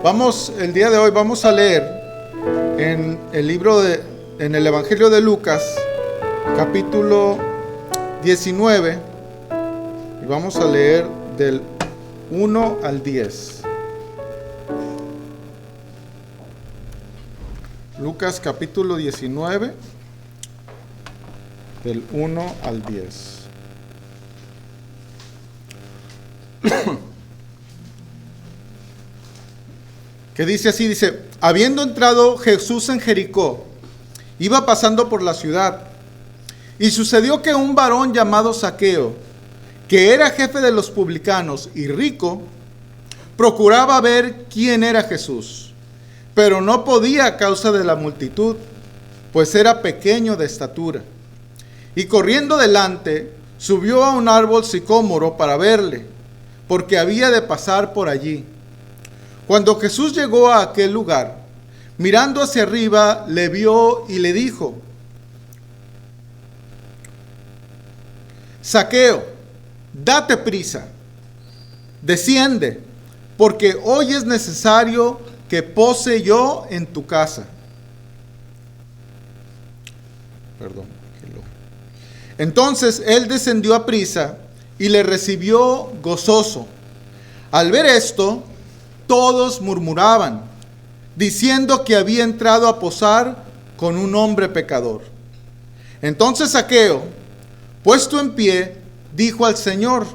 El día de hoy vamos a leer en el Evangelio de Lucas, capítulo 19, y vamos a leer del 1 al 10. Lucas capítulo 19, del 1 al 10. Que dice así, habiendo entrado Jesús en Jericó, iba pasando por la ciudad, y sucedió que un varón llamado Zaqueo, que era jefe de los publicanos y rico, procuraba ver quién era Jesús, pero no podía a causa de la multitud, pues era pequeño de estatura. Y corriendo delante, subió a un árbol sicómoro para verle, porque había de pasar por allí. Cuando Jesús llegó a aquel lugar, mirando hacia arriba, le vio y le dijo: Zaqueo, date prisa, desciende, porque hoy es necesario que pose yo en tu casa. Entonces él descendió a prisa y le recibió gozoso. Al ver esto, todos murmuraban, diciendo que había entrado a posar con un hombre pecador. Entonces Zaqueo, puesto en pie, dijo al Señor: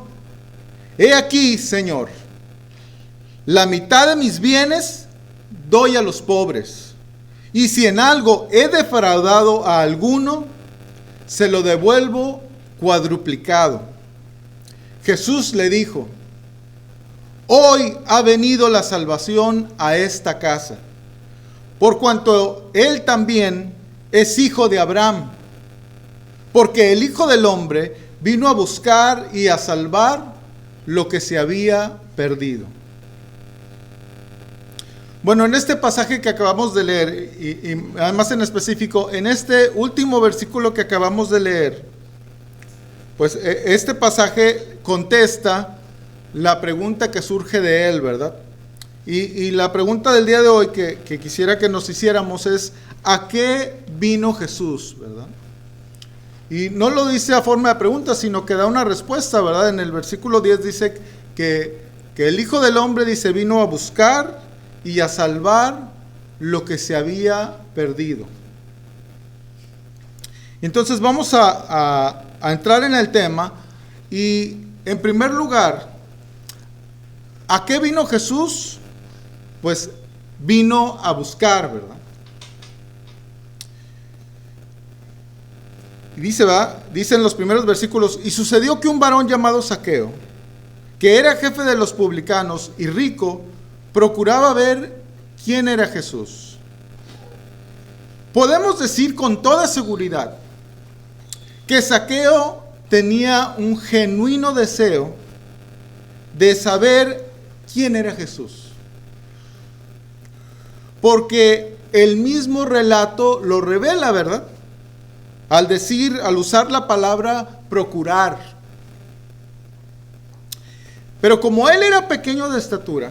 He aquí, Señor, la mitad de mis bienes doy a los pobres, y si en algo he defraudado a alguno, se lo devuelvo cuadruplicado. Jesús le dijo: Hoy ha venido la salvación a esta casa, por cuanto él también es hijo de Abraham, porque el Hijo del Hombre vino a buscar y a salvar lo que se había perdido. Bueno, en este pasaje que acabamos de leer, y además en específico, en este último versículo que acabamos de leer, pues este pasaje contesta la pregunta que surge de él, ¿verdad? Y la pregunta del día de hoy que quisiera que nos hiciéramos es: ¿a qué vino Jesús, verdad? Y no lo dice a forma de pregunta, sino que da una respuesta, ¿verdad? En el versículo 10 dice que el Hijo del Hombre, vino a buscar y a salvar lo que se había perdido. Entonces vamos a entrar en el tema, y en primer lugar, ¿a qué vino Jesús? Pues vino a buscar, ¿verdad? Y dice en los primeros versículos: y sucedió que un varón llamado Zaqueo, que era jefe de los publicanos y rico, procuraba ver quién era Jesús. Podemos decir con toda seguridad que Zaqueo tenía un genuino deseo de saber quién era Jesús, porque el mismo relato lo revela, ¿verdad? Al usar la palabra procurar. Pero como él era pequeño de estatura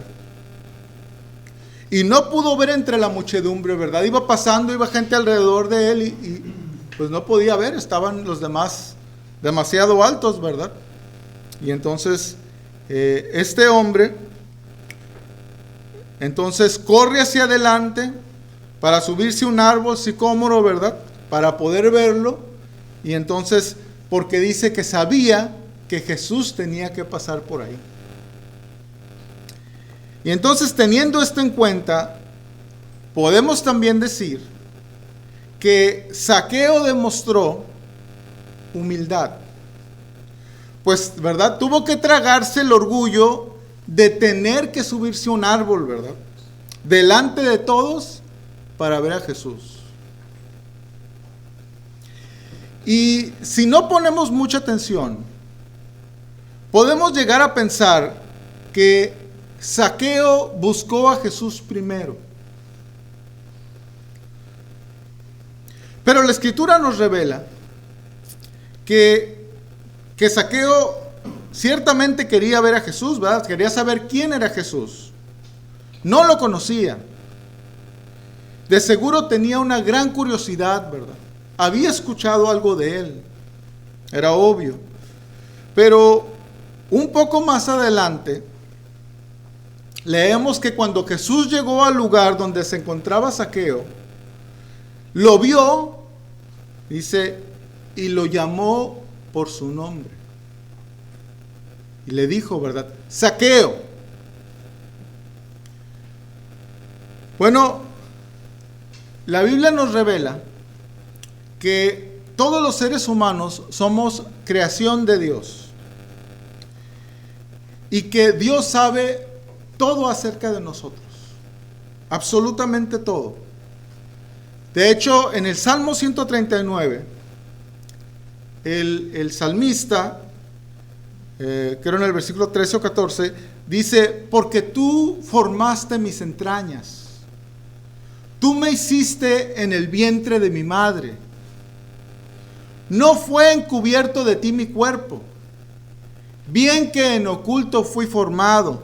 y no pudo ver entre la muchedumbre, ¿verdad? Iba pasando, iba gente alrededor de él y pues no podía ver, estaban los demás demasiado altos, ¿verdad? Y entonces este hombre entonces corre hacia adelante para subirse a un árbol sicómoro, ¿verdad? Para poder verlo, y entonces, porque dice que sabía que Jesús tenía que pasar por ahí. Y entonces, teniendo esto en cuenta, podemos también decir que Zaqueo demostró humildad. Pues, ¿verdad? Tuvo que tragarse el orgullo de tener que subirse a un árbol, ¿verdad? Delante de todos para ver a Jesús. Y si no ponemos mucha atención, podemos llegar a pensar que Zaqueo buscó a Jesús primero. Pero la Escritura nos revela que Zaqueo ciertamente quería ver a Jesús, ¿verdad? Quería saber quién era Jesús. no lo conocía. De seguro tenía una gran curiosidad, ¿verdad? Había escuchado algo de él, era obvio. Pero un poco más adelante, leemos que cuando Jesús llegó al lugar donde se encontraba Zaqueo, lo vio, dice, y lo llamó por su nombre. Y le dijo, ¿verdad? Zaqueo. Bueno, la Biblia nos revela que todos los seres humanos somos creación de Dios. Y que Dios sabe todo acerca de nosotros. Absolutamente todo. De hecho, en el Salmo 139, el salmista, creo en el versículo 13 o 14, dice, porque tú formaste mis entrañas. Tú me hiciste en el vientre de mi madre. No fue encubierto de ti mi cuerpo. Bien que en oculto fui formado,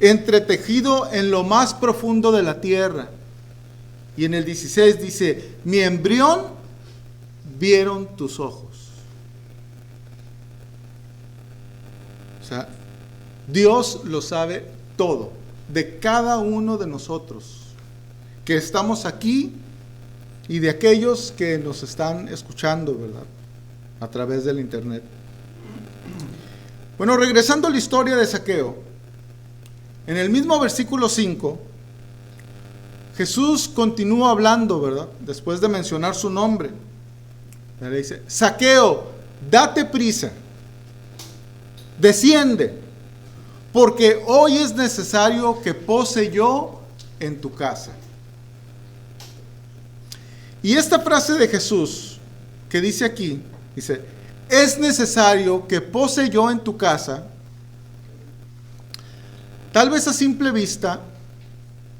entretejido en lo más profundo de la tierra. Y en el 16 dice, mi embrión vieron tus ojos. O sea, Dios lo sabe todo, de cada uno de nosotros que estamos aquí y de aquellos que nos están escuchando, ¿verdad? A través del internet. Bueno, regresando a la historia de Zaqueo, en el mismo versículo 5, Jesús continúa hablando, ¿verdad? Después de mencionar su nombre. Le dice, Zaqueo, date prisa, desciende, porque hoy es necesario que pose yo en tu casa. Y esta frase de Jesús que dice aquí, dice, es necesario que pose yo en tu casa, tal vez a simple vista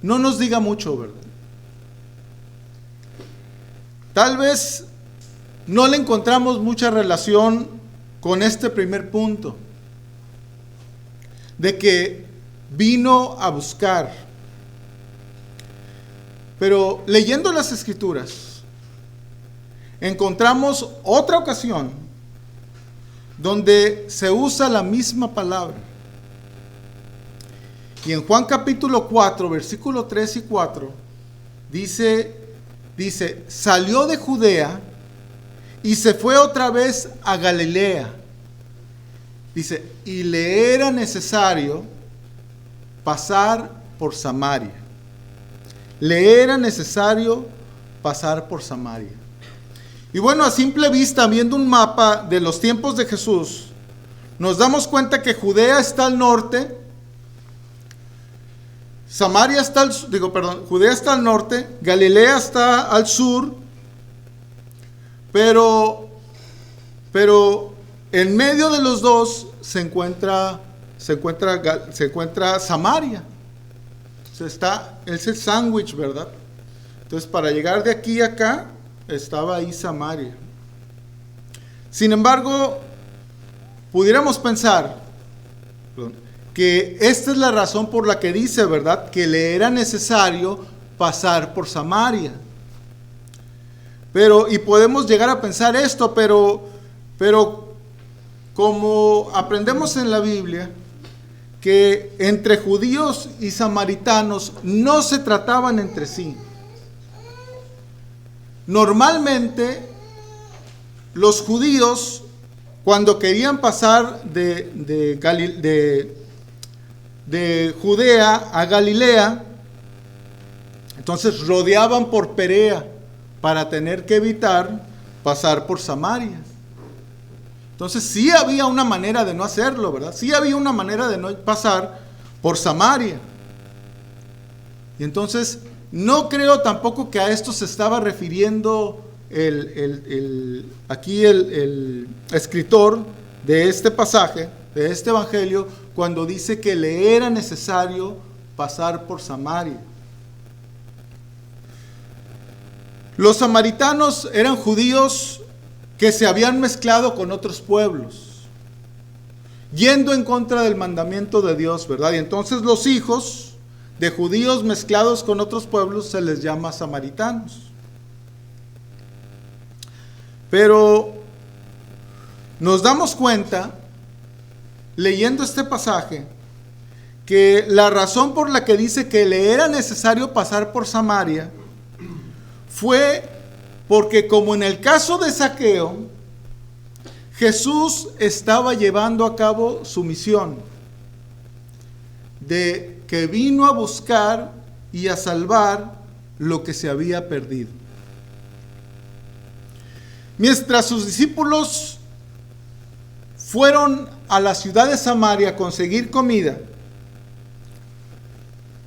no nos diga mucho, ¿verdad? Tal vez no le encontramos mucha relación con este primer punto, de que vino a buscar. Pero leyendo las Escrituras, encontramos otra ocasión donde se usa la misma palabra. Y en Juan capítulo 4, versículo 3 y 4, dice, salió de Judea y se fue otra vez a Galilea. Dice, y le era necesario pasar por Samaria. Le era necesario pasar por Samaria. Y bueno, a simple vista, viendo un mapa de los tiempos de Jesús, nos damos cuenta que Judea está al norte, Judea está al norte, Galilea está al sur, pero en medio de los dos se encuentra Samaria. Es el sándwich, ¿verdad? Entonces, para llegar de aquí a acá, estaba ahí Samaria. Sin embargo, pudiéramos pensar que esta es la razón por la que dice, ¿verdad?, que le era necesario pasar por Samaria. Y podemos llegar a pensar esto, pero como aprendemos en la Biblia, que entre judíos y samaritanos no se trataban entre sí. Normalmente, los judíos, cuando querían pasar de Judea a Galilea, entonces rodeaban por Perea para tener que evitar pasar por Samaria. Entonces sí había una manera de no hacerlo, ¿verdad? Sí había una manera de no pasar por Samaria. Y entonces no creo tampoco que a esto se estaba refiriendo aquí el escritor de este pasaje, de este evangelio, cuando dice que le era necesario pasar por Samaria. Los samaritanos eran judíos que se habían mezclado con otros pueblos, yendo en contra del mandamiento de Dios, ¿verdad? Y entonces los hijos de judíos mezclados con otros pueblos se les llama samaritanos. Pero nos damos cuenta, leyendo este pasaje, que la razón por la que dice que le era necesario pasar por Samaria fue porque, como en el caso de Zaqueo, Jesús estaba llevando a cabo su misión de que vino a buscar y a salvar lo que se había perdido. Mientras sus discípulos fueron a la ciudad de Samaria a conseguir comida,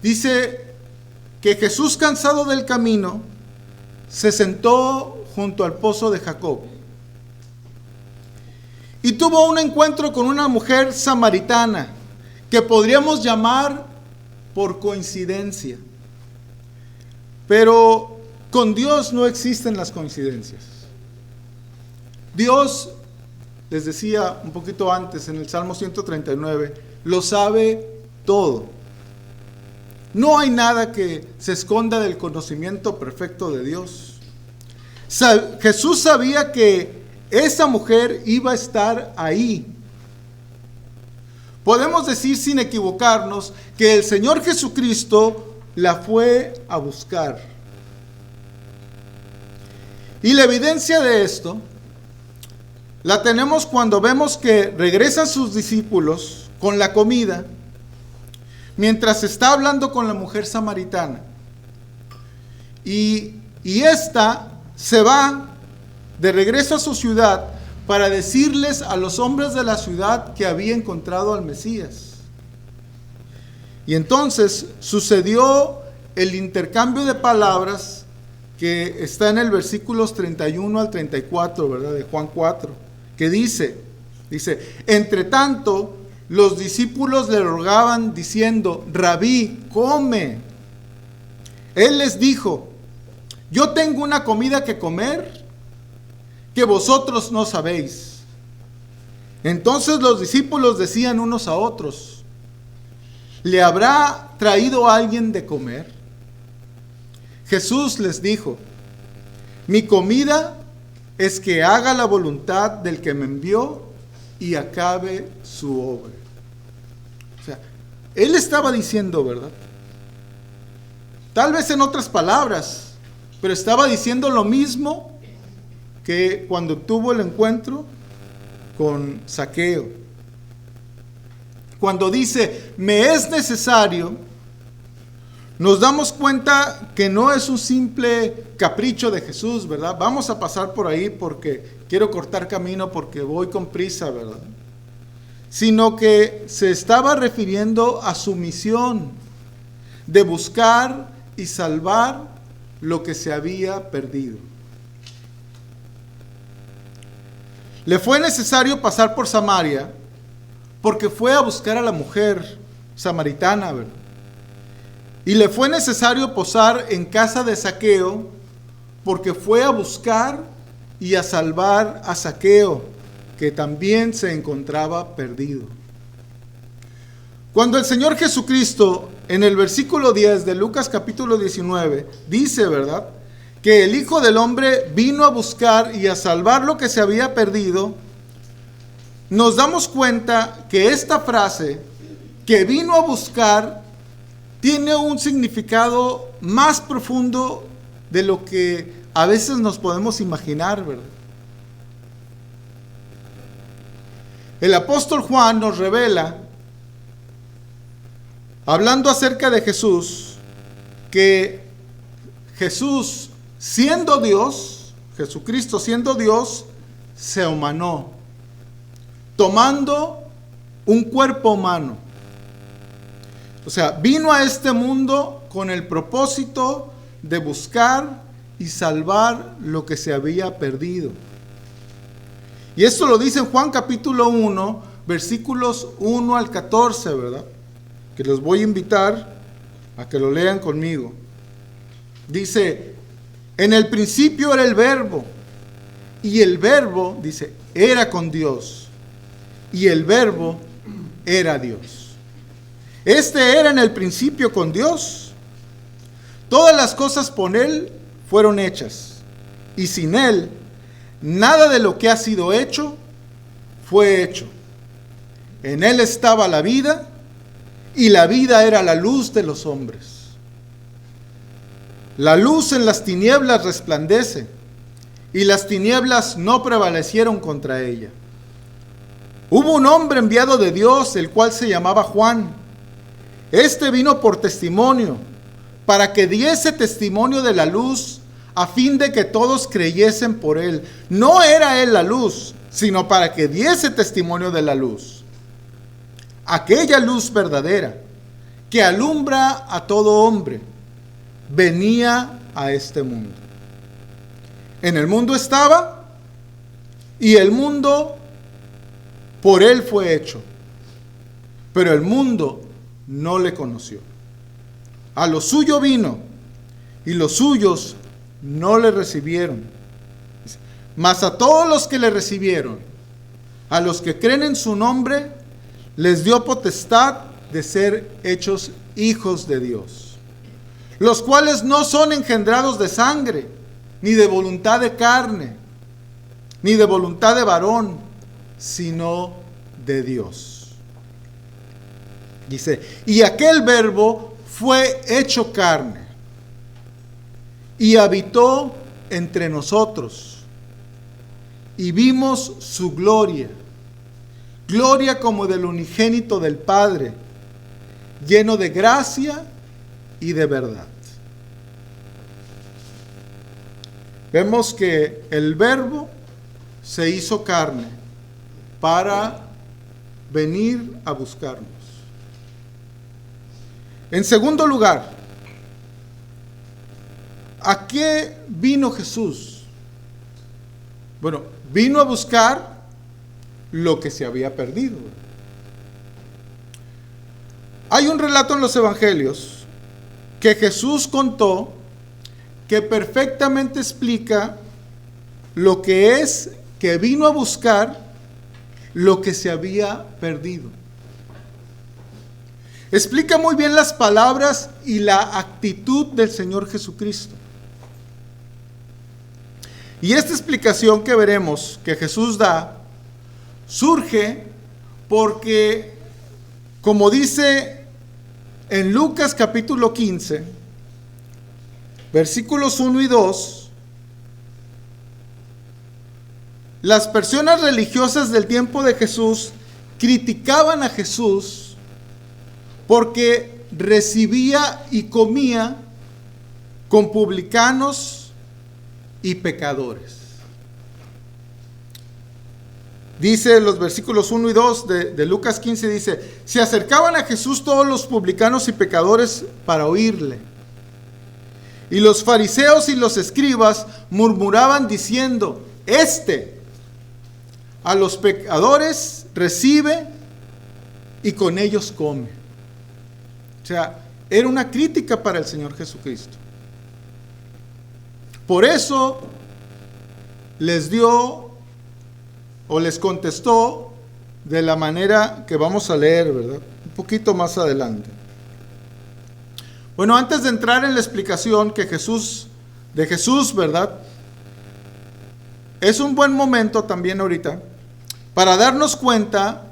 dice que Jesús, cansado del camino, se sentó junto al pozo de Jacob y tuvo un encuentro con una mujer samaritana que podríamos llamar por coincidencia. Pero con Dios no existen las coincidencias. Dios, les decía un poquito antes en el Salmo 139, lo sabe todo. No hay nada que se esconda del conocimiento perfecto de Dios. Jesús sabía que esa mujer iba a estar ahí. Podemos decir sin equivocarnos que el Señor Jesucristo la fue a buscar. Y la evidencia de esto la tenemos cuando vemos que regresan sus discípulos con la comida, mientras está hablando con la mujer samaritana. Y ésta se va de regreso a su ciudad para decirles a los hombres de la ciudad que había encontrado al Mesías. Y entonces sucedió el intercambio de palabras que está en el versículos 31 al 34, ¿verdad? De Juan 4, que dice, entre tanto, los discípulos le rogaban diciendo, Rabí, come. Él les dijo, yo tengo una comida que comer que vosotros no sabéis. Entonces los discípulos decían unos a otros, ¿le habrá traído alguien de comer? Jesús les dijo, mi comida es que haga la voluntad del que me envió y acabe su obra. O sea, él estaba diciendo, ¿verdad? Tal vez en otras palabras, pero estaba diciendo lo mismo que cuando tuvo el encuentro con Zaqueo. Cuando dice, me es necesario, nos damos cuenta que no es un simple capricho de Jesús, ¿verdad? Vamos a pasar por ahí porque quiero cortar camino, porque voy con prisa, ¿verdad? Sino que se estaba refiriendo a su misión de buscar y salvar lo que se había perdido. Le fue necesario pasar por Samaria porque fue a buscar a la mujer samaritana, ¿verdad? Y le fue necesario posar en casa de Zaqueo porque fue a buscar y a salvar a Zaqueo, que también se encontraba perdido. Cuando el Señor Jesucristo, en el versículo 10 de Lucas capítulo 19, dice, ¿verdad?, que el Hijo del Hombre vino a buscar y a salvar lo que se había perdido, nos damos cuenta que esta frase, que vino a buscar, tiene un significado más profundo de lo que a veces nos podemos imaginar, ¿verdad? El apóstol Juan nos revela, hablando acerca de Jesús, que Jesús, siendo Dios, Jesucristo siendo Dios, se humanó, tomando un cuerpo humano. O sea, vino a este mundo con el propósito de buscar y salvar lo que se había perdido. Y esto lo dice en Juan capítulo 1, versículos 1 al 14, ¿verdad? Que los voy a invitar a que lo lean conmigo. Dice, en el principio era el Verbo, y el Verbo, dice, era con Dios, y el Verbo era Dios. Este era en el principio con Dios. Todas las cosas por Él fueron hechas, y sin Él, nada de lo que ha sido hecho fue hecho. En Él estaba la vida, y la vida era la luz de los hombres. La luz en las tinieblas resplandece, y las tinieblas no prevalecieron contra ella. Hubo un hombre enviado de Dios, el cual se llamaba Juan. Este vino por testimonio, para que diese testimonio de la luz, a fin de que todos creyesen por él. No era él la luz, sino para que diese testimonio de la luz. Aquella luz verdadera, que alumbra a todo hombre, venía a este mundo. En el mundo estaba, y el mundo por él fue hecho, pero el mundo no le conoció. A lo suyo vino, y los suyos no le recibieron. Mas a todos los que le recibieron, a los que creen en su nombre, les dio potestad de ser hechos hijos de Dios, los cuales no son engendrados de sangre, ni de voluntad de carne, ni de voluntad de varón, sino de Dios. Dice, y aquel verbo fue hecho carne, y habitó entre nosotros, y vimos su gloria, gloria como del unigénito del Padre, lleno de gracia y de verdad. Vemos que el verbo se hizo carne para venir a buscarnos. En segundo lugar, ¿a qué vino Jesús? Bueno, vino a buscar lo que se había perdido. Hay un relato en los evangelios que Jesús contó que perfectamente explica lo que es que vino a buscar lo que se había perdido. Explica muy bien las palabras y la actitud del Señor Jesucristo. Y esta explicación que veremos que Jesús da surge porque, como dice en Lucas capítulo 15, versículos 1 y 2, las personas religiosas del tiempo de Jesús criticaban a Jesús porque recibía y comía con publicanos y pecadores. Dice los versículos 1 y 2 de Lucas 15, dice, se acercaban a Jesús todos los publicanos y pecadores para oírle. Y los fariseos y los escribas murmuraban diciendo, a los pecadores recibe y con ellos come. O sea, era una crítica para el Señor Jesucristo. Por eso les dio o les contestó de la manera que vamos a leer, ¿verdad? Un poquito más adelante. Bueno, antes de entrar en la explicación de Jesús, ¿verdad? Es un buen momento también ahorita para darnos cuenta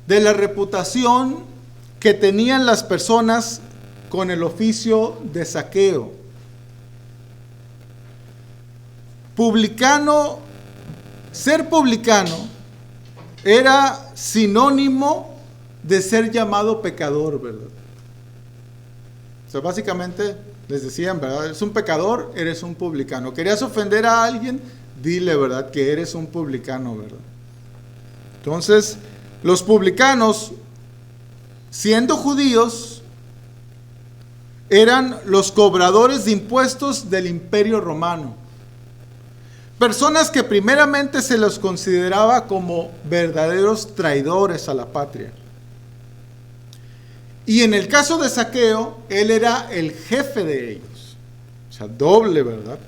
de la reputación que tenían las personas con el oficio de saqueo. Ser publicano era sinónimo de ser llamado pecador, ¿verdad? O sea, básicamente les decían, ¿verdad? Eres un pecador, eres un publicano. ¿Querías ofender a alguien? Dile, ¿verdad? Que eres un publicano, ¿verdad? Entonces, los publicanos, siendo judíos, eran los cobradores de impuestos del Imperio Romano. Personas que primeramente se los consideraba como verdaderos traidores a la patria. Y en el caso de Zaqueo, él era el jefe de ellos. O sea, doble, ¿verdad?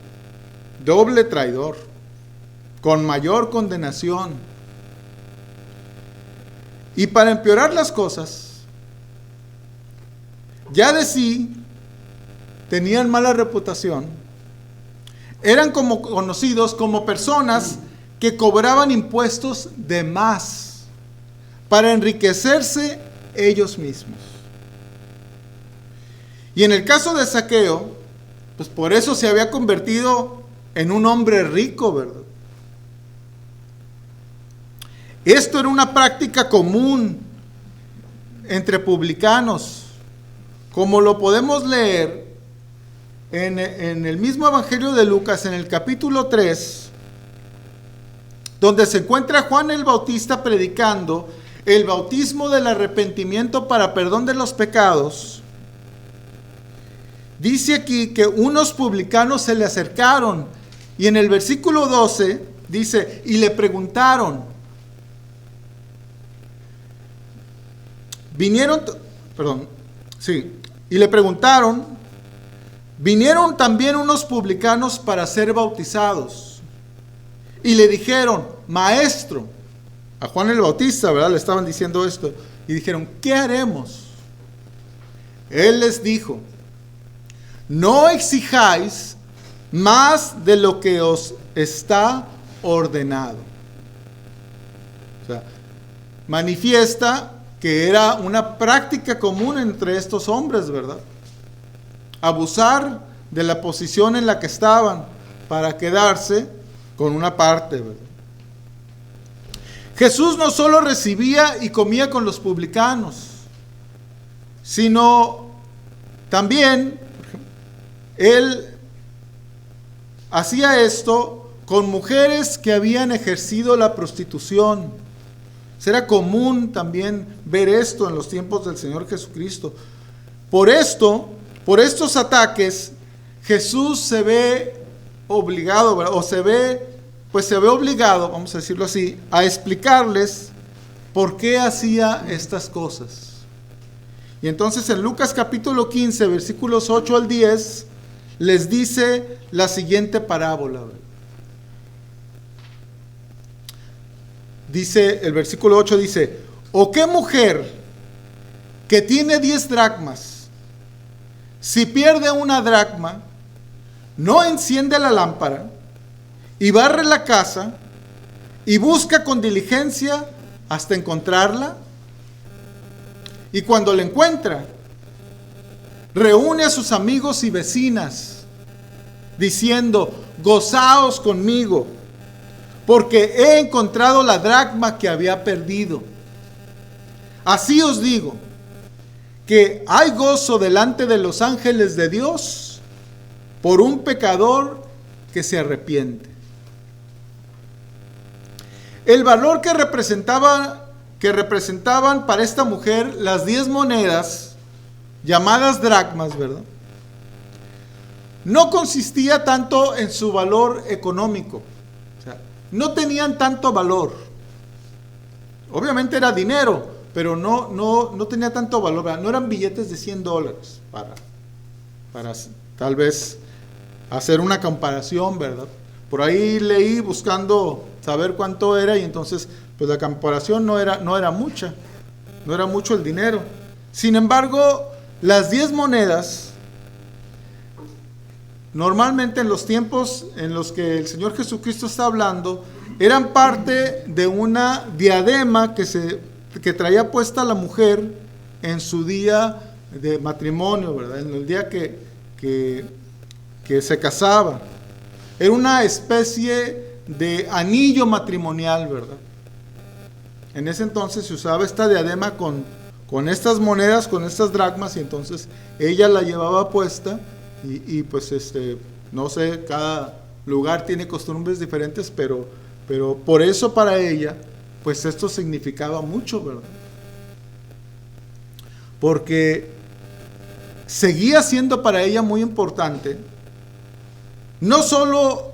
Doble traidor, con mayor condenación. Y para empeorar las cosas, ya de sí tenían mala reputación. Eran como conocidos como personas que cobraban impuestos de más para enriquecerse ellos mismos. Y en el caso de Zaqueo, pues por eso se había convertido en un hombre rico, ¿verdad? Esto era una práctica común entre publicanos, como lo podemos leer en el mismo Evangelio de Lucas, en el capítulo 3, donde se encuentra Juan el Bautista predicando el bautismo del arrepentimiento para perdón de los pecados. Dice aquí que unos publicanos se le acercaron y en el versículo 12 dice, y le preguntaron, vinieron también unos publicanos para ser bautizados. Y le dijeron, maestro, a Juan el Bautista, ¿verdad? Le estaban diciendo esto. Y dijeron, ¿qué haremos? Él les dijo, no exijáis más de lo que os está ordenado. O sea, manifiesta que era una práctica común entre estos hombres, ¿verdad? Abusar de la posición en la que estaban para quedarse con una parte, ¿verdad? Jesús no solo recibía y comía con los publicanos, sino también Él hacía esto con mujeres que habían ejercido la prostitución. Será común también ver esto en los tiempos del Señor Jesucristo. Por estos ataques, Jesús se ve obligado, ¿verdad? Se ve obligado, vamos a decirlo así, a explicarles por qué hacía estas cosas. Y entonces en Lucas capítulo 15, versículos 8 al 10, les dice la siguiente parábola. Dice, el versículo 8 dice, ¿o qué mujer que tiene 10 dracmas, si pierde una dracma, no enciende la lámpara y barre la casa y busca con diligencia hasta encontrarla? Y cuando la encuentra, reúne a sus amigos y vecinas, diciendo, gozaos conmigo, porque he encontrado la dracma que había perdido. Así os digo, que hay gozo delante de los ángeles de Dios por un pecador que se arrepiente. El valor que representaban para esta mujer las 10 monedas, llamadas dracmas, ¿verdad? No consistía tanto en su valor económico. O sea, no tenían tanto valor. Obviamente era dinero, pero no tenía tanto valor, ¿verdad? No eran billetes de $100 para tal vez hacer una comparación, ¿verdad? Por ahí leí buscando saber cuánto era y entonces pues la comparación no era mucha, no era mucho el dinero. Sin embargo, las 10 monedas, normalmente en los tiempos en los que el Señor Jesucristo está hablando, eran parte de una diadema que traía puesta la mujer en su día de matrimonio, ¿verdad? En el día que se casaba. Era una especie de anillo matrimonial, ¿verdad? En ese entonces se usaba esta diadema con estas monedas, con estas dracmas, y entonces ella la llevaba puesta y pues no sé, cada lugar tiene costumbres diferentes, pero por eso para ella, pues esto significaba mucho, ¿verdad? Porque seguía siendo para ella muy importante, no solo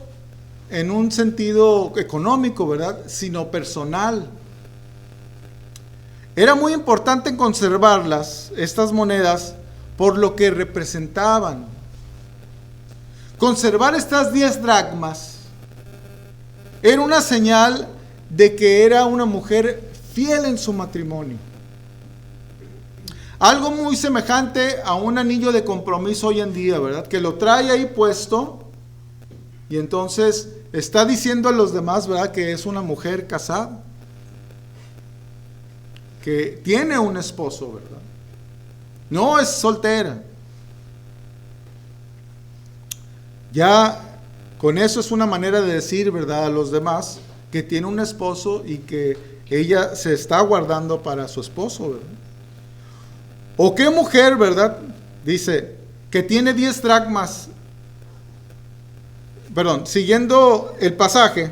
en un sentido económico, ¿verdad?, sino personal. Era muy importante conservarlas, estas monedas, por lo que representaban. Conservar estas 10 dracmas era una señal de que era una mujer fiel en su matrimonio. Algo muy semejante a un anillo de compromiso hoy en día, ¿verdad? Que lo trae ahí puesto y entonces está diciendo a los demás, ¿verdad? Que es una mujer casada, que tiene un esposo, ¿verdad? No es soltera. Ya con eso es una manera de decir, ¿verdad?, a los demás que tiene un esposo y que ella se está guardando para su esposo, ¿verdad? ¿O qué mujer, verdad? Dice que tiene 10 dracmas. Perdón, siguiendo el pasaje,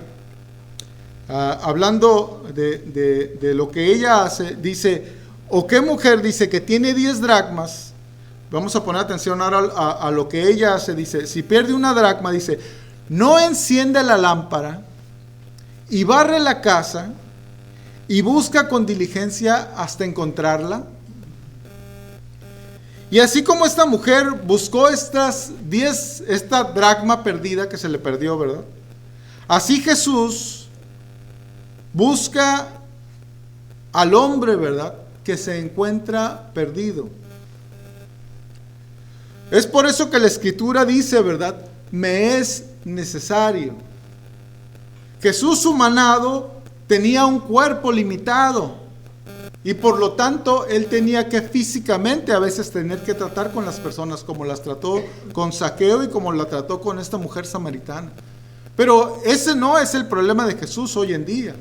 hablando de lo que ella hace, dice, ¿o qué mujer dice que tiene 10 dracmas? Vamos a poner atención ahora a lo que ella hace. Dice, si pierde una dracma, dice, no enciende la lámpara y barre la casa y busca con diligencia hasta encontrarla. Y así como esta mujer buscó esta dracma perdida que se le perdió, ¿verdad? Así Jesús busca al hombre, ¿verdad?, que se encuentra perdido. Es por eso que la Escritura dice, ¿verdad?, me es necesario. Jesús humanado tenía un cuerpo limitado y por lo tanto él tenía que físicamente a veces tener que tratar con las personas como las trató con Zaqueo y como la trató con esta mujer samaritana. Pero ese no es el problema de Jesús hoy en día.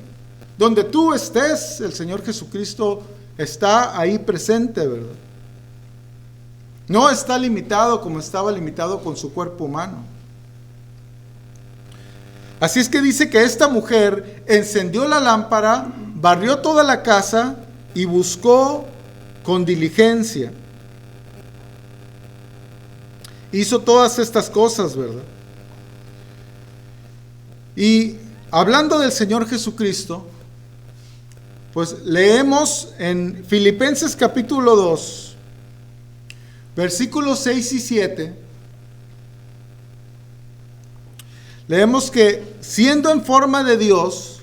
Donde tú estés, el Señor Jesucristo está ahí presente, ¿verdad? No está limitado como estaba limitado con su cuerpo humano. Así es que dice que esta mujer encendió la lámpara, barrió toda la casa y buscó con diligencia. Hizo todas estas cosas, ¿verdad? Y hablando del Señor Jesucristo, pues leemos en Filipenses capítulo 2, versículos 6 y 7. Leemos que siendo en forma de Dios,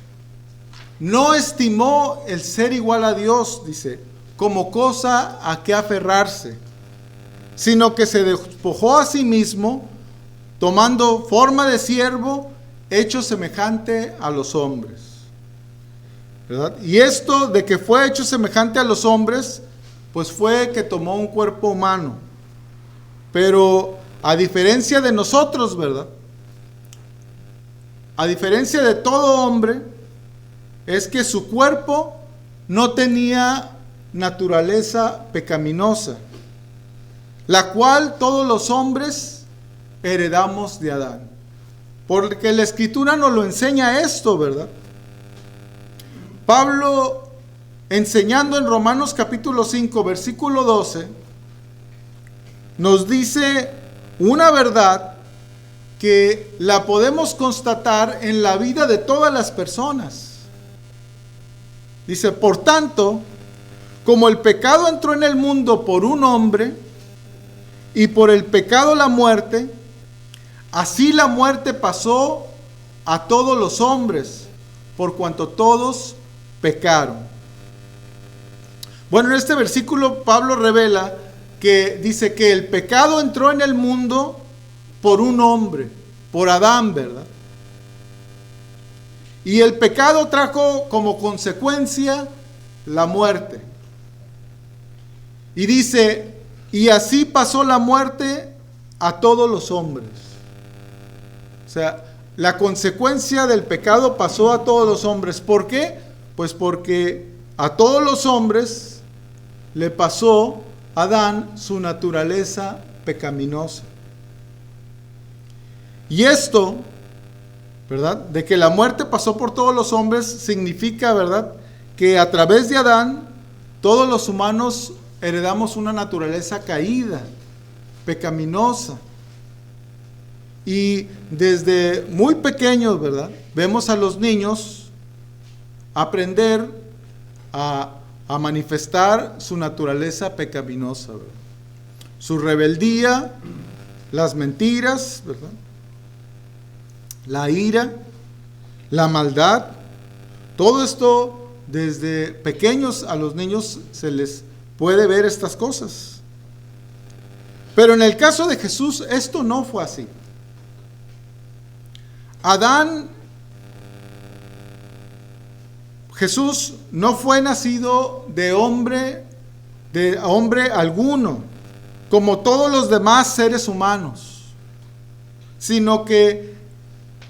no estimó el ser igual a Dios, dice, como cosa a que aferrarse, sino que se despojó a sí mismo, tomando forma de siervo, hecho semejante a los hombres. ¿Verdad? Y esto de que fue hecho semejante a los hombres, pues fue que tomó un cuerpo humano. Pero a diferencia de nosotros, ¿verdad?, a diferencia de todo hombre, es que su cuerpo no tenía naturaleza pecaminosa, la cual todos los hombres heredamos de Adán. Porque la Escritura nos lo enseña esto, ¿verdad? Pablo, enseñando en Romanos capítulo 5, versículo 12, nos dice una verdad que la podemos constatar en la vida de todas las personas. Dice, por tanto, como el pecado entró en el mundo por un hombre, y por el pecado la muerte, así la muerte pasó a todos los hombres, por cuanto todos pecaron. Bueno, en este versículo Pablo revela que dice que el pecado entró en el mundo por un hombre, por Adán, ¿verdad? Y el pecado trajo como consecuencia la muerte. Y dice, y así pasó la muerte a todos los hombres. O sea, la consecuencia del pecado pasó a todos los hombres. ¿Por qué? Pues porque a todos los hombres le pasó a Adán su naturaleza pecaminosa. Y esto, ¿verdad?, de que la muerte pasó por todos los hombres, significa, ¿verdad?, que a través de Adán, todos los humanos heredamos una naturaleza caída, pecaminosa. Y desde muy pequeños, ¿verdad?, vemos a los niños aprender a manifestar su naturaleza pecaminosa, ¿verdad? Su rebeldía, las mentiras, ¿verdad?, la ira, la maldad. Todo esto desde pequeños a los niños se les puede ver estas cosas. Pero en el caso de Jesús, esto no fue así. Jesús no fue nacido de hombre alguno, como todos los demás seres humanos, sino que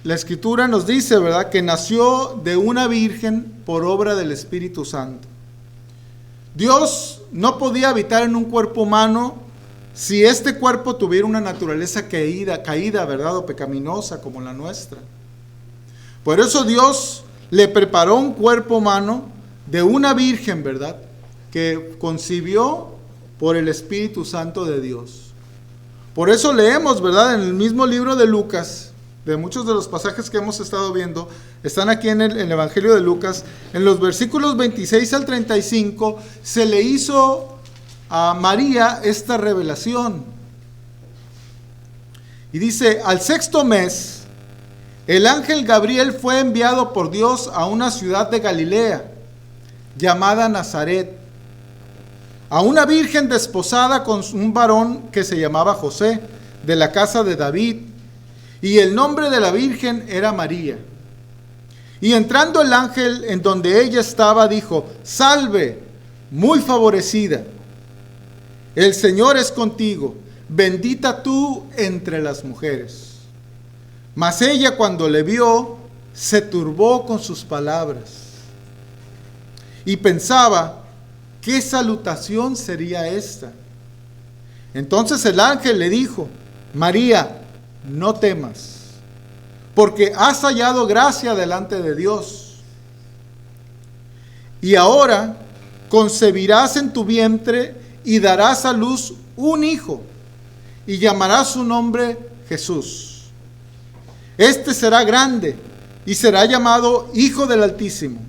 la Escritura nos dice, ¿verdad?, que nació de una virgen por obra del Espíritu Santo. Dios no podía habitar en un cuerpo humano si este cuerpo tuviera una naturaleza caída, ¿verdad?, o pecaminosa como la nuestra. Por eso Dios le preparó un cuerpo humano de una virgen, ¿verdad?, que concibió por el Espíritu Santo de Dios. Por eso leemos, ¿verdad?, en el mismo libro de Lucas, de muchos de los pasajes que hemos estado viendo, están aquí en el Evangelio de Lucas, en los versículos 26 al 35, se le hizo a María esta revelación. Y dice: al sexto mes, el ángel Gabriel fue enviado por Dios a una ciudad de Galilea, llamada Nazaret, a una virgen desposada con un varón que se llamaba José, de la casa de David, y el nombre de la virgen era María. Y entrando el ángel en donde ella estaba, dijo: salve, muy favorecida, el Señor es contigo, bendita tú entre las mujeres. Mas ella, cuando le vio, se turbó con sus palabras y pensaba: ¿qué salutación sería esta? Entonces el ángel le dijo: María, no temas, porque has hallado gracia delante de Dios. Y ahora concebirás en tu vientre y darás a luz un hijo, y llamarás su nombre Jesús. Este será grande y será llamado Hijo del Altísimo,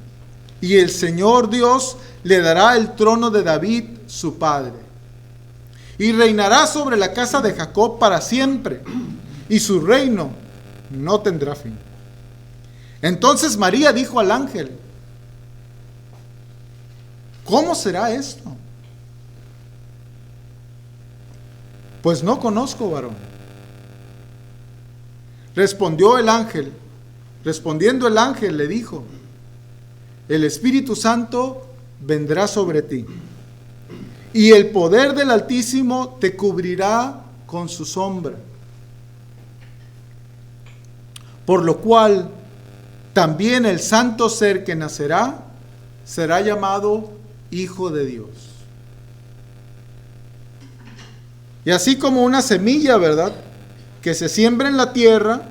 y el Señor Dios le dará el trono de David, su padre, y reinará sobre la casa de Jacob para siempre, y su reino no tendrá fin. Entonces María dijo al ángel: ¿cómo será esto? Pues no conozco varón. Respondiendo el ángel le dijo: el Espíritu Santo vendrá sobre ti, y el poder del Altísimo te cubrirá con su sombra. Por lo cual, también el santo ser que nacerá será llamado Hijo de Dios. Y así como una semilla, ¿verdad?, que se siembra en la tierra,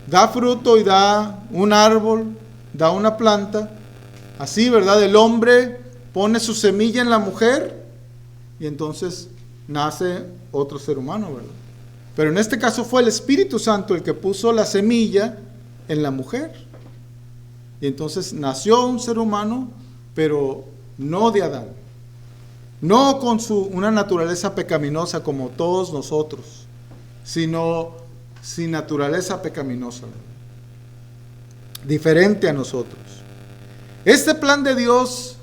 da fruto y da un árbol, da una planta, así, ¿verdad?, el hombre pone su semilla en la mujer y entonces nace otro ser humano, ¿verdad? Pero en este caso fue el Espíritu Santo el que puso la semilla en la mujer. Y entonces nació un ser humano, pero no de Adán. No con una naturaleza pecaminosa como todos nosotros, sino sin naturaleza pecaminosa, diferente a nosotros. Este plan de Dios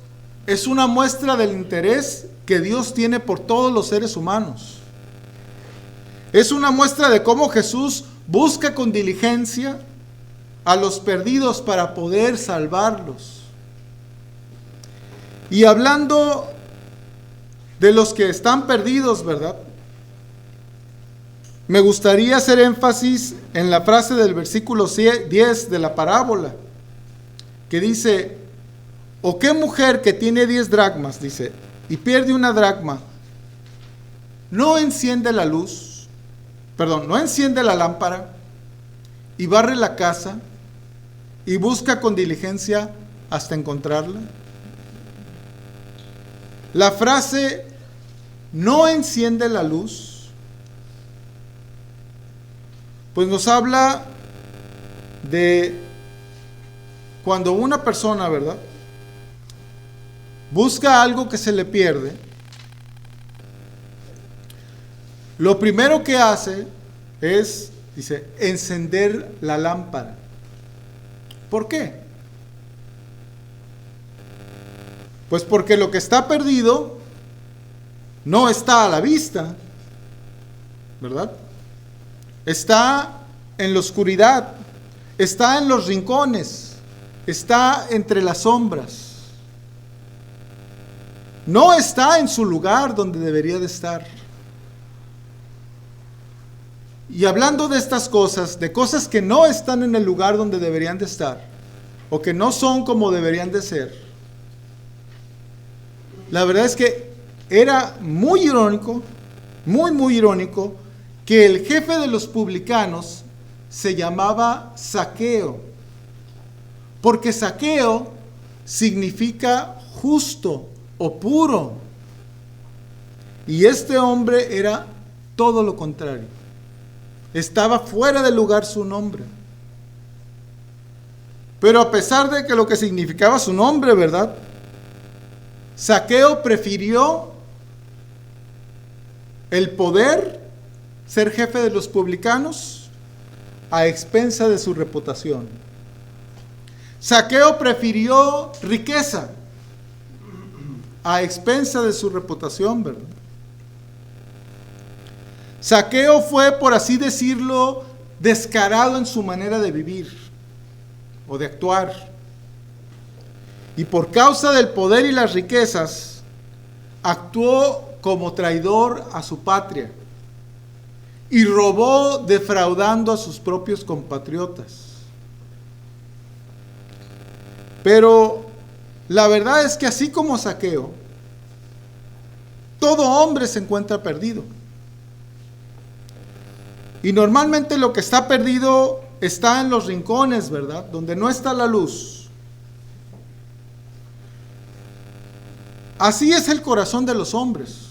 es una muestra del interés que Dios tiene por todos los seres humanos. Es una muestra de cómo Jesús busca con diligencia a los perdidos para poder salvarlos. Y hablando de los que están perdidos, ¿verdad?, me gustaría hacer énfasis en la frase del versículo 10 de la parábola, que dice: ¿o qué mujer que tiene 10 dracmas, dice, y pierde una dracma, no enciende la lámpara y barre la casa y busca con diligencia hasta encontrarla? La frase "no enciende la luz" pues nos habla de cuando una persona, ¿verdad?, busca algo que se le pierde, lo primero que hace es, dice, encender la lámpara. ¿Por qué? Pues porque lo que está perdido no está a la vista, ¿verdad? Está en la oscuridad, está en los rincones, está entre las sombras. No está en su lugar donde debería de estar. Y hablando de estas cosas, de cosas que no están en el lugar donde deberían de estar, o que no son como deberían de ser, la verdad es que era muy irónico, muy irónico, que el jefe de los publicanos se llamaba Zaqueo, porque Zaqueo significa justo o puro, y este hombre era todo lo contrario. Estaba fuera de lugar su nombre. Pero a pesar de que lo que significaba su nombre, ¿verdad? Zaqueo prefirió el poder, ser jefe de los publicanos, a expensa de su reputación. Zaqueo prefirió riqueza a expensa de su reputación, ¿verdad? Zaqueo fue, por así decirlo, descarado en su manera de vivir o de actuar. Y por causa del poder y las riquezas, actuó como traidor a su patria y robó defraudando a sus propios compatriotas. Pero la verdad es que así como Zaqueo, todo hombre se encuentra perdido. Y normalmente lo que está perdido está en los rincones, ¿verdad? Donde no está la luz. Así es el corazón de los hombres.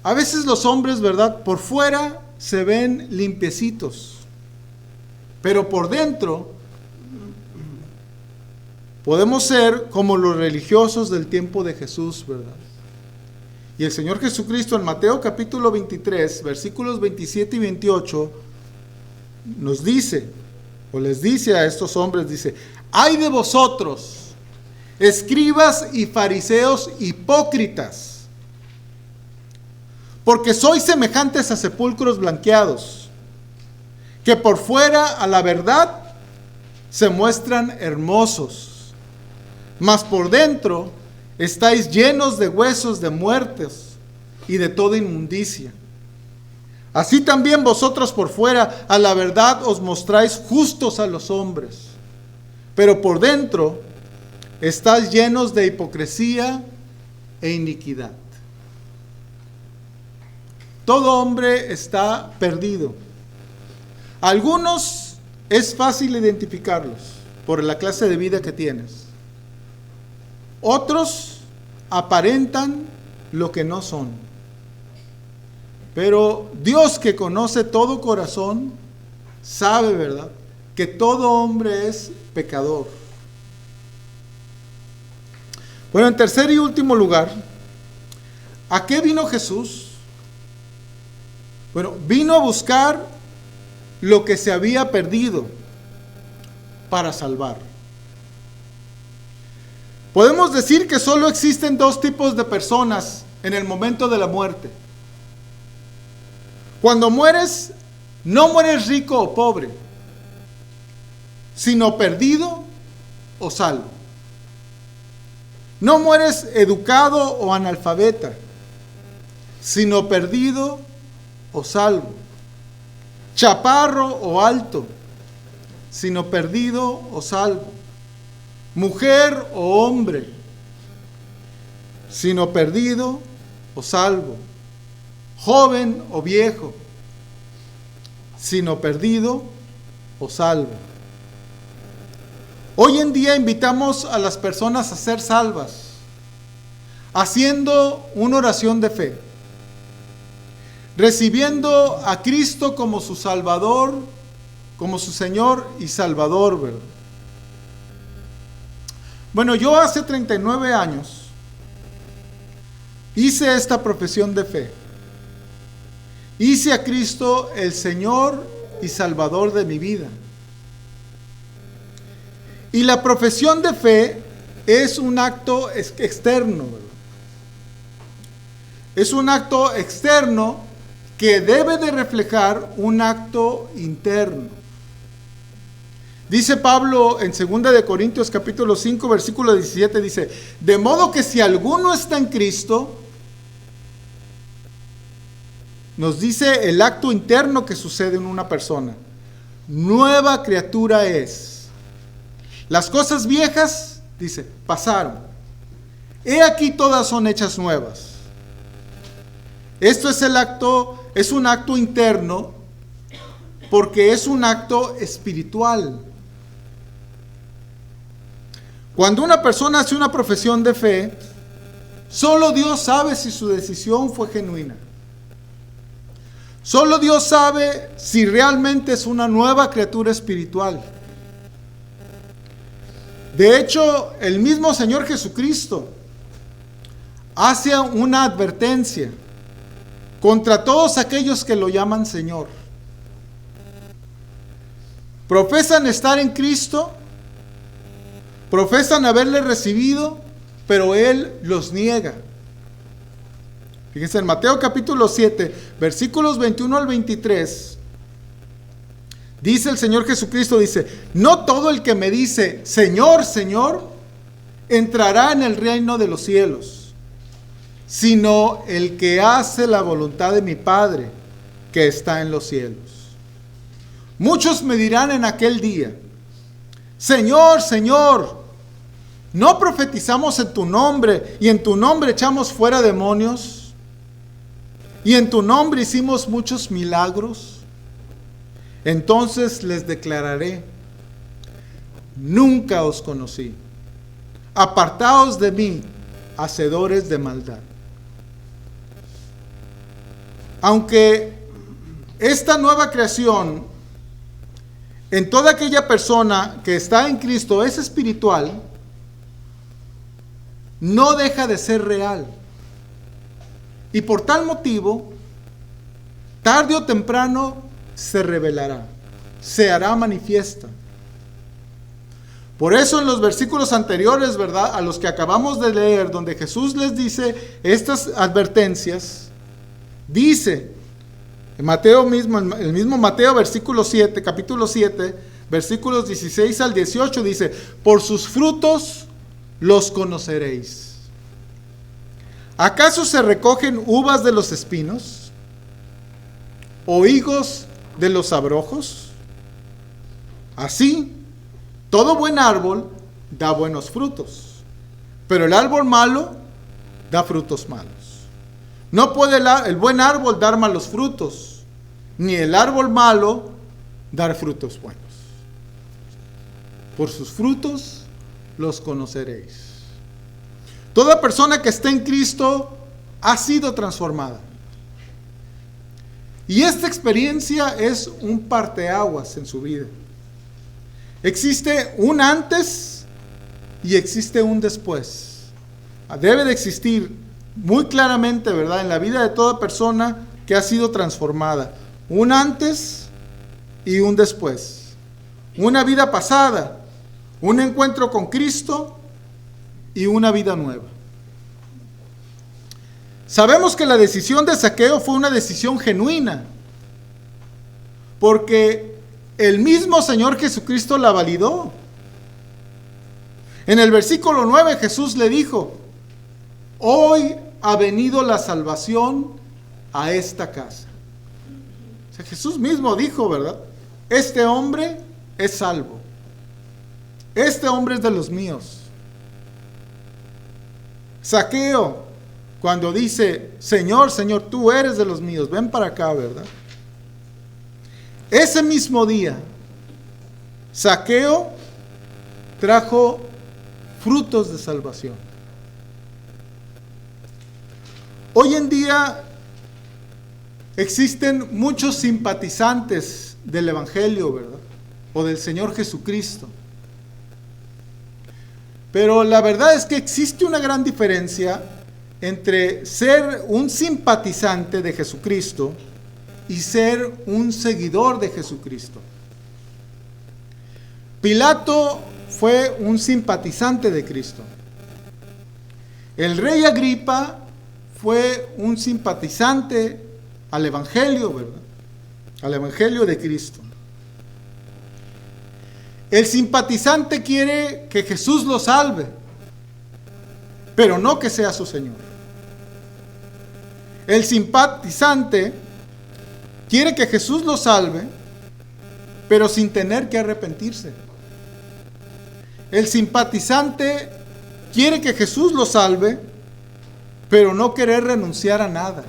A veces los hombres, ¿verdad? Por fuera se ven limpiecitos, pero por dentro podemos ser como los religiosos del tiempo de Jesús, ¿verdad? Y el Señor Jesucristo en Mateo capítulo 23, versículos 27 y 28, nos dice, o les dice a estos hombres, dice: ¡ay de vosotros, escribas y fariseos hipócritas! Porque sois semejantes a sepulcros blanqueados, que por fuera a la verdad se muestran hermosos, mas por dentro estáis llenos de huesos de muertes y de toda inmundicia. Así también vosotros por fuera a la verdad os mostráis justos a los hombres, pero por dentro estáis llenos de hipocresía e iniquidad. Todo hombre está perdido. Algunos es fácil identificarlos por la clase de vida que tienes. Otros aparentan lo que no son. Pero Dios, que conoce todo corazón, sabe, ¿verdad?, que todo hombre es pecador. Bueno, en tercer y último lugar, ¿a qué vino Jesús? Bueno, vino a buscar lo que se había perdido para salvar. Podemos decir que solo existen dos tipos de personas en el momento de la muerte. Cuando mueres, no mueres rico o pobre, sino perdido o salvo. No mueres educado o analfabeta, sino perdido o salvo. Chaparro o alto, sino perdido o salvo. Mujer o hombre, sino perdido o salvo. Joven o viejo, sino perdido o salvo. Hoy en día invitamos a las personas a ser salvas, haciendo una oración de fe, recibiendo a Cristo como su Salvador, como su Señor y Salvador, ¿verdad? Bueno, yo hace 39 años hice esta profesión de fe. Hice a Cristo el Señor y Salvador de mi vida. Y la profesión de fe es un acto externo, ¿verdad? es un acto externo que debe de reflejar un acto interno. Dice Pablo en 2 de Corintios capítulo 5 versículo 17, dice, de modo que si alguno está en Cristo, nos dice el acto interno que sucede en una persona. Nueva criatura es. Las cosas viejas, dice, pasaron. He aquí todas son hechas nuevas. Esto es es un acto interno porque es un acto espiritual. Cuando una persona hace una profesión de fe, solo Dios sabe si su decisión fue genuina. Solo Dios sabe si realmente es una nueva criatura espiritual. De hecho, el mismo Señor Jesucristo hace una advertencia contra todos aquellos que lo llaman Señor. Profesan estar en Cristo, profesan haberle recibido, pero Él los niega. Fíjense en Mateo capítulo 7, versículos 21 al 23, dice el Señor Jesucristo, dice, no todo el que me dice, Señor, Señor, entrará en el reino de los cielos, sino el que hace la voluntad de mi Padre que está en los cielos. Muchos me dirán en aquel día, Señor, Señor, ¿no profetizamos en tu nombre y en tu nombre echamos fuera demonios? ¿Y en tu nombre hicimos muchos milagros? Entonces les declararé, nunca os conocí. Apartaos de mí, hacedores de maldad. Aunque esta nueva creación en toda aquella persona que está en Cristo es espiritual, no deja de ser real. Y por tal motivo, tarde o temprano se revelará, se hará manifiesta. Por eso en los versículos anteriores, ¿verdad?, a los que acabamos de leer, donde Jesús les dice estas advertencias, dice en Mateo mismo, el mismo Mateo versículo 7, capítulo 7, versículos 16 al 18, dice, por sus frutos los conoceréis. ¿Acaso se recogen uvas de los espinos? ¿O higos de los abrojos? Así, todo buen árbol da buenos frutos, pero el árbol malo da frutos malos. No puede el buen árbol dar malos frutos, ni el árbol malo dar frutos buenos. Por sus frutos los conoceréis. Toda persona que esté en Cristo ha sido transformada. Y esta experiencia es un parteaguas en su vida. Existe un antes y existe un después. Debe de existir muy claramente, ¿verdad?, en la vida de toda persona que ha sido transformada. Un antes y un después. Una vida pasada, un encuentro con Cristo y una vida nueva. Sabemos que la decisión de Zaqueo fue una decisión genuina, porque el mismo Señor Jesucristo la validó. En el versículo 9 Jesús le dijo, hoy ha venido la salvación a esta casa. O sea, Jesús mismo dijo, ¿verdad? Este hombre es salvo. Este hombre es de los míos. Zaqueo, cuando dice, Señor, Señor, tú eres de los míos, ven para acá, ¿verdad? Ese mismo día, Zaqueo trajo frutos de salvación. Hoy en día existen muchos simpatizantes del Evangelio, ¿verdad?, o del Señor Jesucristo. Pero la verdad es que existe una gran diferencia entre ser un simpatizante de Jesucristo y ser un seguidor de Jesucristo. Pilato fue un simpatizante de Cristo. El rey Agripa fue un simpatizante al Evangelio, ¿verdad? Al Evangelio de Cristo. El simpatizante quiere que Jesús lo salve, pero no que sea su Señor. El simpatizante quiere que Jesús lo salve, pero sin tener que arrepentirse. El simpatizante quiere que Jesús lo salve, pero no querer renunciar a nada.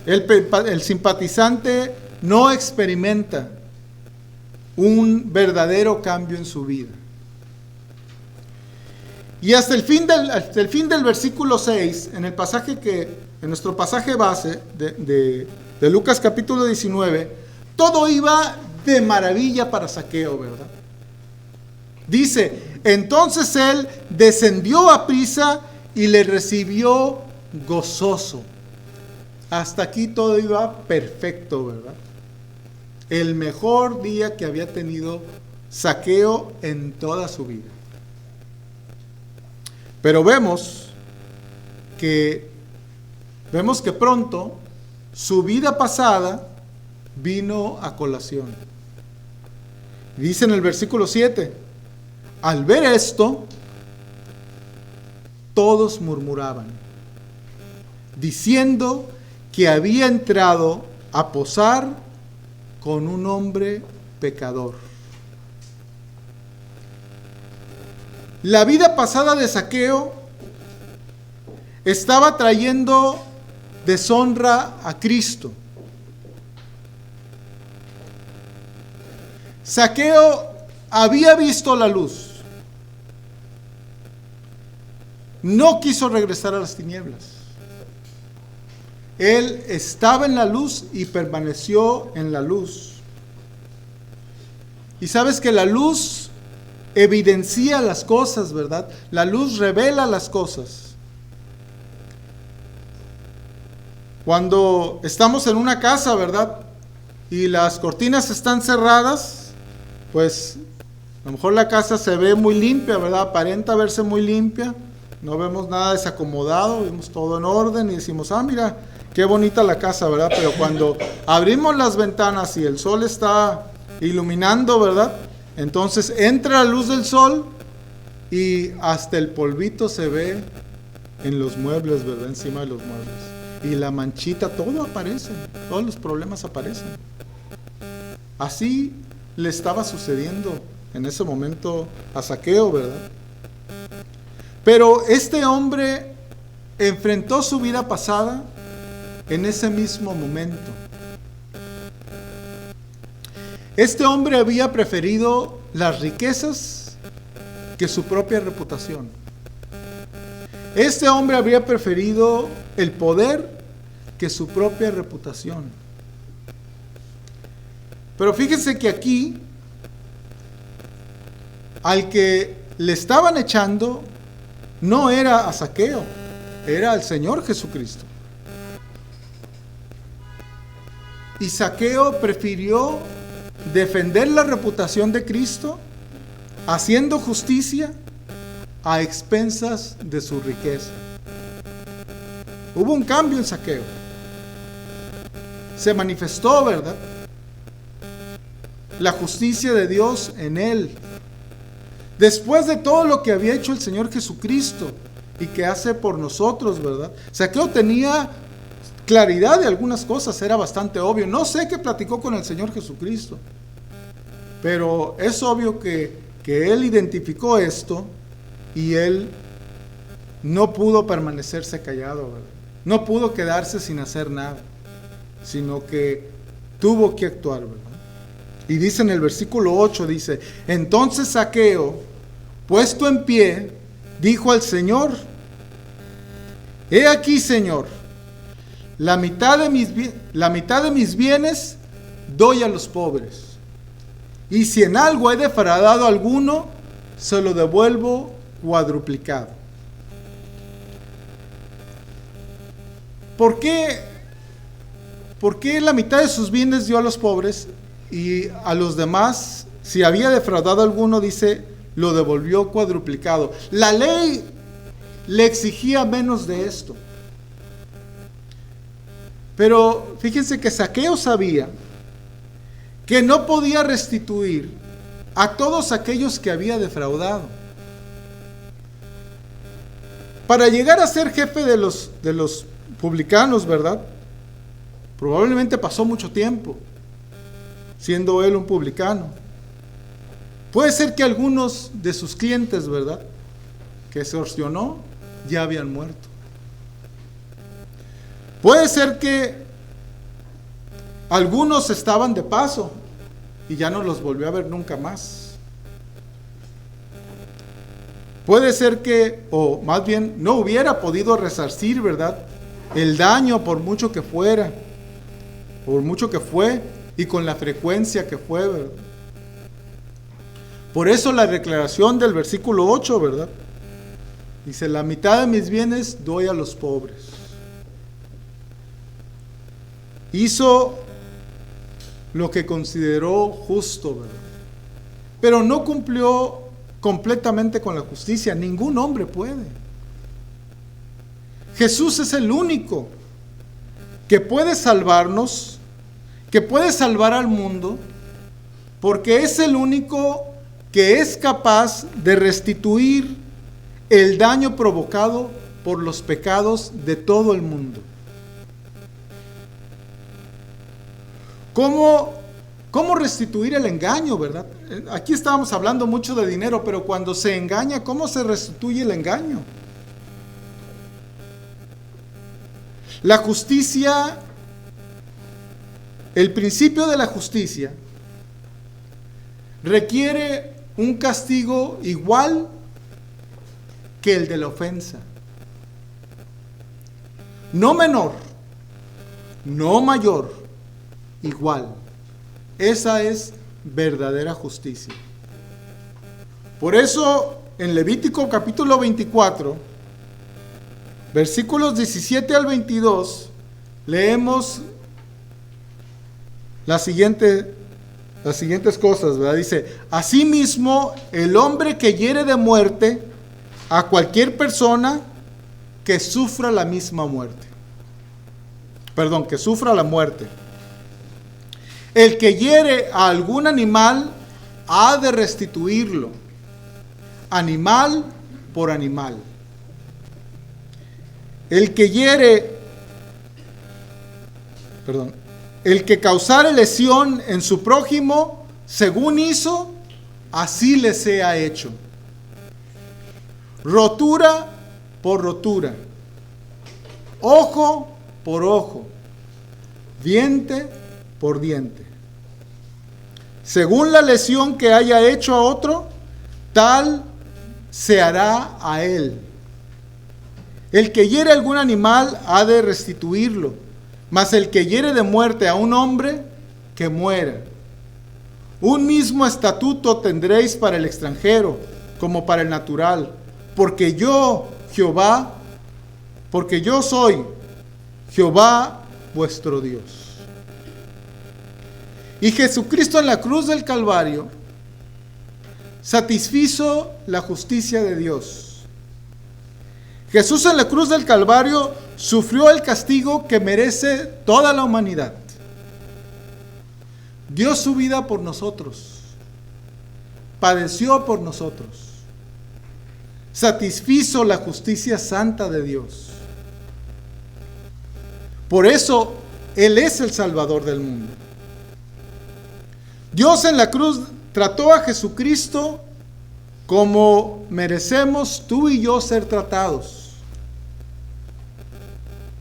El simpatizante no experimenta un verdadero cambio en su vida. Y hasta el fin del versículo 6, en nuestro pasaje base de Lucas capítulo 19, todo iba de maravilla para Zaqueo, ¿verdad? Dice, entonces él descendió a prisa y le recibió gozoso. Hasta aquí todo iba perfecto, ¿verdad? El mejor día que había tenido Zaqueo en toda su vida. Pero vemos que pronto su vida pasada vino a colación. Dice en el versículo 7, al ver esto, todos murmuraban, diciendo que había entrado a posar con un hombre pecador. La vida pasada de Zaqueo estaba trayendo deshonra a Cristo. Zaqueo había visto la luz. No quiso regresar a las tinieblas. Él estaba en la luz y permaneció en la luz. Y sabes que la luz evidencia las cosas, ¿verdad? La luz revela las cosas. Cuando estamos en una casa, ¿verdad? Y las cortinas están cerradas, pues a lo mejor la casa se ve muy limpia, ¿verdad? Aparenta verse muy limpia. No vemos nada desacomodado, vemos todo en orden y decimos, mira, qué bonita la casa, ¿verdad? Pero cuando abrimos las ventanas y el sol está iluminando, ¿verdad? Entonces entra la luz del sol y hasta el polvito se ve en los muebles, ¿verdad? Encima de los muebles. Y la manchita, todo aparece, todos los problemas aparecen. Así le estaba sucediendo en ese momento a Zaqueo, ¿verdad? Pero este hombre enfrentó su vida pasada en ese mismo momento. Este hombre había preferido las riquezas que su propia reputación. Este hombre habría preferido el poder que su propia reputación. Pero fíjense que aquí, al que le estaban echando, no era a Zaqueo, era al Señor Jesucristo. Y Zaqueo prefirió defender la reputación de Cristo, haciendo justicia a expensas de su riqueza. Hubo un cambio en Zaqueo. Se manifestó, ¿verdad?, la justicia de Dios en él. Después de todo lo que había hecho el Señor Jesucristo y que hace por nosotros, ¿verdad? Zaqueo tenía claridad de algunas cosas, era bastante obvio. No sé qué platicó con el Señor Jesucristo, pero es obvio que él identificó esto y él no pudo permanecerse callado, ¿verdad? No pudo quedarse sin hacer nada, sino que tuvo que actuar, ¿verdad? Y dice en el versículo 8, dice, entonces Zaqueo, puesto en pie, dijo al Señor, he aquí, Señor, la mitad de mis bienes doy a los pobres, y si en algo he defraudado a alguno, se lo devuelvo cuadruplicado. ¿Por qué la mitad de sus bienes dio a los pobres y a los demás, si había defraudado a alguno, dice, lo devolvió cuadruplicado? La ley le exigía menos de esto. Pero fíjense que Zaqueo sabía que no podía restituir a todos aquellos que había defraudado. Para llegar a ser jefe de los publicanos, ¿verdad? Probablemente pasó mucho tiempo siendo él un publicano. Puede ser que algunos de sus clientes, ¿verdad?, que extorsionó, ya habían muerto. Puede ser que algunos estaban de paso y ya no los volvió a ver nunca más. Puede ser que, o más bien, no hubiera podido resarcir, ¿verdad?, el daño por mucho que fuera, por mucho que fue y con la frecuencia que fue, ¿verdad? Por eso la declaración del versículo 8, ¿verdad? Dice, la mitad de mis bienes doy a los pobres. Hizo lo que consideró justo, ¿verdad? Pero no cumplió completamente con la justicia. Ningún hombre puede. Jesús es el único que puede salvarnos, que puede salvar al mundo, porque es el único que es capaz de restituir el daño provocado por los pecados de todo el mundo. ¿Cómo restituir el engaño, verdad? Aquí estábamos hablando mucho de dinero, pero cuando se engaña, ¿cómo se restituye el engaño? La justicia, el principio de la justicia, requiere un castigo igual que el de la ofensa. No menor, no mayor, igual. Esa es verdadera justicia. Por eso, en Levítico capítulo 24, versículos 17 al 22, leemos las siguientes cosas, ¿verdad? Dice, asimismo, el hombre que hiere de muerte a cualquier persona que sufra la misma muerte. Perdón, que sufra la muerte. El que hiere a algún animal ha de restituirlo, animal por animal. El que causare lesión en su prójimo, según hizo, así le sea hecho. Rotura por rotura, ojo por ojo, diente por diente. Según la lesión que haya hecho a otro, tal se hará a él. El que hiere a algún animal ha de restituirlo, mas el que hiere de muerte a un hombre, que muera. Un mismo estatuto tendréis para el extranjero, como para el natural, porque yo soy Jehová vuestro Dios. Y Jesucristo en la cruz del Calvario satisfizo la justicia de Dios. Jesús en la cruz del Calvario sufrió el castigo que merece toda la humanidad. Dio su vida por nosotros. Padeció por nosotros. Satisfizo la justicia santa de Dios. Por eso, Él es el Salvador del mundo. Dios en la cruz trató a Jesucristo como merecemos tú y yo ser tratados.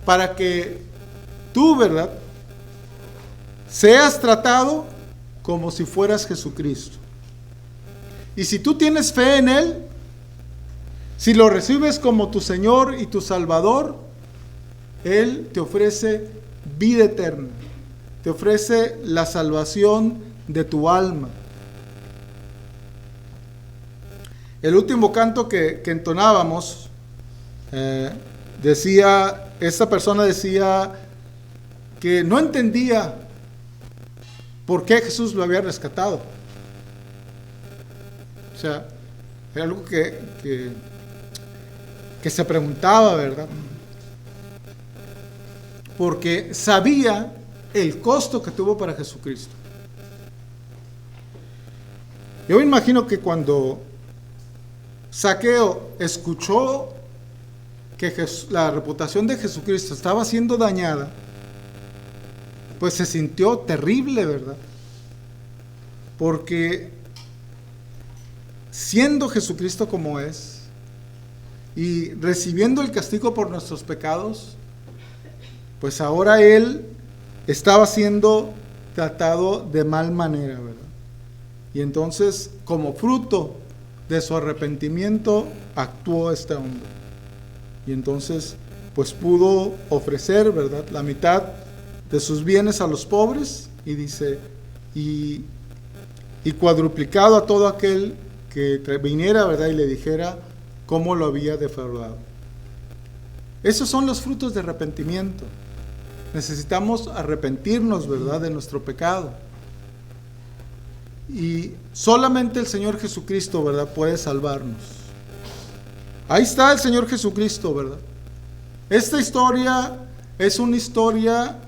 Para que tú, ¿verdad?, seas tratado como si fueras Jesucristo. Y si tú tienes fe en Él, si lo recibes como tu Señor y tu Salvador, Él te ofrece vida eterna, te ofrece la salvación de tu alma. El último canto que entonábamos, esta persona decía que no entendía por qué Jesús lo había rescatado. O sea, era algo que que se preguntaba, ¿verdad? Porque sabía el costo que tuvo para Jesucristo. Yo me imagino que cuando Zaqueo escuchó que la reputación de Jesucristo estaba siendo dañada, pues se sintió terrible, ¿verdad? Porque siendo Jesucristo como es y recibiendo el castigo por nuestros pecados, pues ahora él estaba siendo tratado de mal manera, ¿verdad? Y entonces, como fruto de su arrepentimiento, actuó este hombre. Y entonces, pues pudo ofrecer, ¿verdad?, la mitad de sus bienes a los pobres, y dice, y cuadruplicado a todo aquel que viniera, ¿verdad?, y le dijera cómo lo había defraudado. Esos son los frutos de arrepentimiento. Necesitamos arrepentirnos, ¿verdad?, de nuestro pecado. Y solamente el Señor Jesucristo, ¿verdad?, puede salvarnos. Ahí está el Señor Jesucristo, ¿verdad? Esta historia es una historia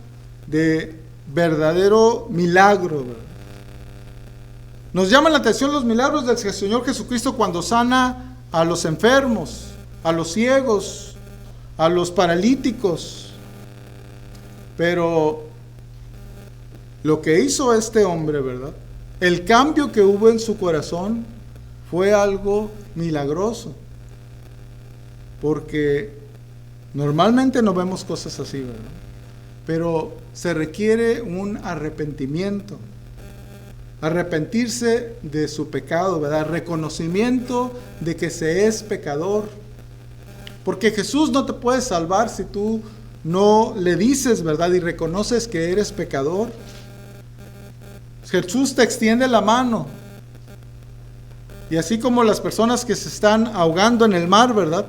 de verdadero milagro, ¿verdad? Nos llaman la atención los milagros del Señor Jesucristo cuando sana a los enfermos, a los ciegos, a los paralíticos. Pero lo que hizo este hombre, ¿verdad?, el cambio que hubo en su corazón fue algo milagroso. Porque normalmente no vemos cosas así, ¿verdad? Pero se requiere un arrepentimiento. Arrepentirse de su pecado, ¿verdad? Reconocimiento de que se es pecador. Porque Jesús no te puede salvar si tú no le dices, ¿verdad?, y reconoces que eres pecador. Jesús te extiende la mano. Y así como las personas que se están ahogando en el mar, ¿verdad?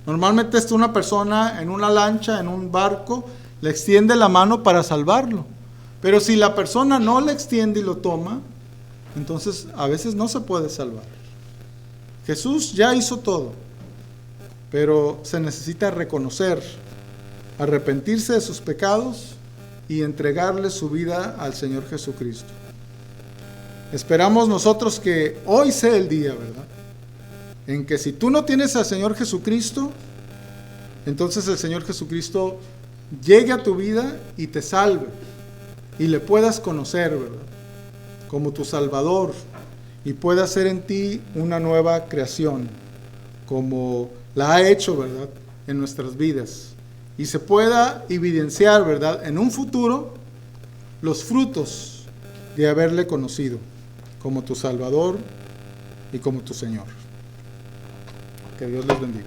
Normalmente está una persona en una lancha, en un barco, le extiende la mano para salvarlo. Pero si la persona no le extiende y lo toma, entonces a veces no se puede salvar. Jesús ya hizo todo, pero se necesita reconocer, arrepentirse de sus pecados y entregarle su vida al Señor Jesucristo. Esperamos nosotros que hoy sea el día, ¿verdad?, en que si tú no tienes al Señor Jesucristo, entonces el Señor Jesucristo llegue a tu vida y te salve, y le puedas conocer, ¿verdad?, como tu Salvador, y pueda hacer en ti una nueva creación, como la ha hecho, ¿verdad?, en nuestras vidas, y se pueda evidenciar, ¿verdad?, en un futuro los frutos de haberle conocido como tu Salvador y como tu Señor. Que Dios les bendiga.